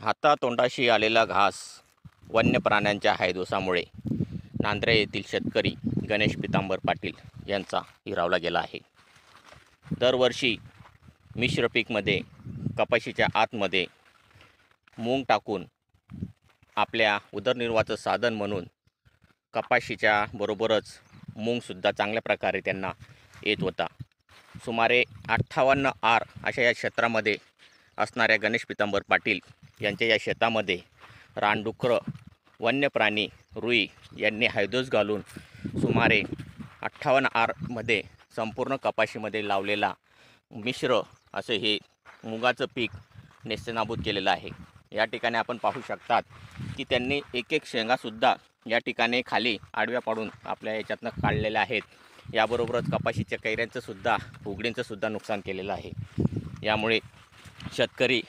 हातातोंडाशी आलेला घास वन्य प्राण्यांच्या हैदोसामुळे नांद्रे येथील शेतकरी गणेश पितांबर पाटील यांचा हिरावला गेला आहे. दरवर्षी मिश्र पीकमध्ये कपाशीच्या आतमध्ये मूग टाकून आपल्या उदरनिर्वाहाचं साधन म्हणून कपाशीच्या बरोबरच मूगसुद्धा चांगल्या प्रकारे त्यांना येत होता. सुमारे 58 आर अशा या क्षेत्रामध्ये असणाऱ्या गणेश पितांबर पाटील यांच्या या शेतामध्ये रानडुकरं, वन्य प्राणी, रुई यांनी हैदोस घालून सुमारे 58 आरमध्ये संपूर्ण कपाशीमध्ये लावलेला मिश्र असे हे मुगाचं पीक नेस्तनाबूत केलेलं आहे. या ठिकाणी आपण पाहू शकतात की त्यांनी एक एक शेंगासुद्धा या ठिकाणी खाली आडव्या पाडून आपल्या याच्यातनं काढलेल्या आहेत. याबरोबरच कपाशीच्या कैऱ्यांचंसुद्धा उघडींचंसुद्धा नुकसान केलेलं आहे. यामुळे शेतकरी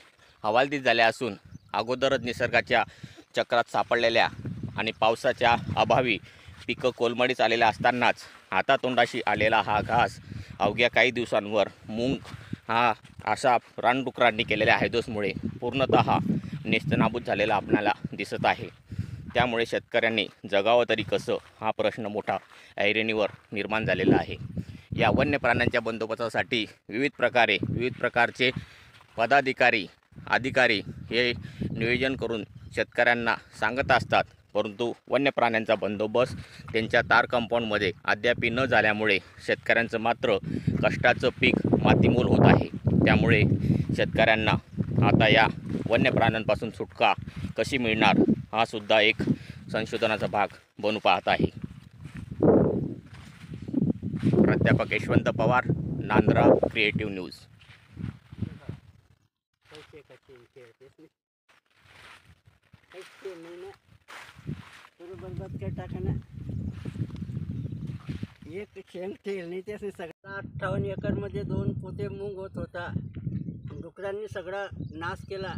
हवालदिल झाले असून अगोदरच निसर्गाच्या चक्रात सापडलेल्या आणि पावसाच्या अभावी पिकं कोलमडीत आलेल्या असतानाच हातातोंडाशी आलेला हा घास अवघ्या काही दिवसांवर मूग हा असा रानडुकरांनी केलेल्या हैदोसमुळे पूर्णतः नेस्तनाबूत झालेला आपल्याला दिसत आहे. त्यामुळे शेतकऱ्यांनी जगावं तरी कसं हा प्रश्न मोठा ऐरणीवर निर्माण झालेला आहे. या वन्य प्राण्यांच्या बंदोबस्तासाठी विविध प्रकारचे पदाधिकारी, अधिकारी हे नियोजन करून शेतकऱ्यांना सांगत असतात, परंतु वन्य प्राण्यांचा बंदोबस्त त्यांच्या तार कंपाऊंडमध्ये अद्याप न झाल्यामुळे शेतकऱ्यांचं मात्र कष्टाचं पीक मातीमोल होत आहे. त्यामुळे शेतकऱ्यांना आता या वन्य प्राण्यांपासून सुटका कशी मिळणार हा सुद्धा एक संशोधनाचा भाग बनू पाहत आहे. प्राध्यापक यशवंत पवार, नांद्रा क्रिएटिव्ह न्यूज. एक शेंग ठेल नाही त्याने सगळा 58 एकरमध्ये 2 पोते मूग होत होता. डुकरांनी सगळा नाश केला.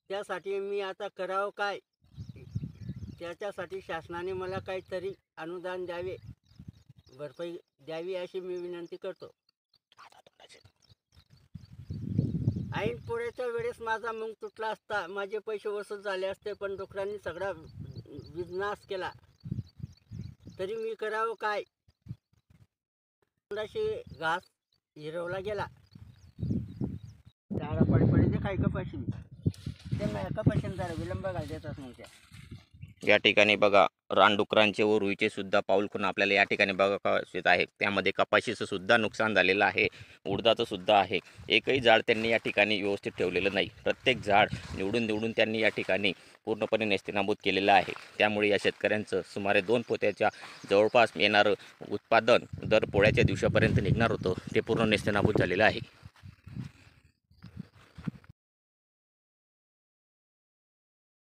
त्यासाठी मी आता करावं काय? त्याच्यासाठी शासनाने मला काहीतरी अनुदान द्यावे, भरपाई द्यावी अशी मी विनंती करतो. ऐन पोळ्याच्या वेळेस माझा मूग तुटला असता, माझे पैसे वसूल झाले असते, पण डुकरांनी सगळा विनाश केला. तरी मी करावं काय? तोंडाशी घास हिरवला गेला. झाडा पडे ते काय कपाशी ते कपाशीने जरा विलंब घालतात मग त्या. या ठिकाणी बघा रानडुकरांचे व रुईचे सुद्धा पाऊल करून आपल्याला या ठिकाणी बघा येत आहे. त्यामध्ये कपाशीचं सुद्धा नुकसान झालेलं आहे, उडदाचं सुद्धा आहे. एकही झाड त्यांनी या ठिकाणी व्यवस्थित ठेवलेलं नाही. प्रत्येक झाड निवडून त्यांनी या ठिकाणी पूर्णपणे नेस्तनाबूत केलेलं आहे. त्यामुळे या शेतकऱ्यांचं सुमारे 2 पोत्याच्या जवळपास येणारं उत्पादन दर पोळ्याच्या दिवसापर्यंत निघणार होतं, ते पूर्ण नेस्तनाबूत झालेलं आहे.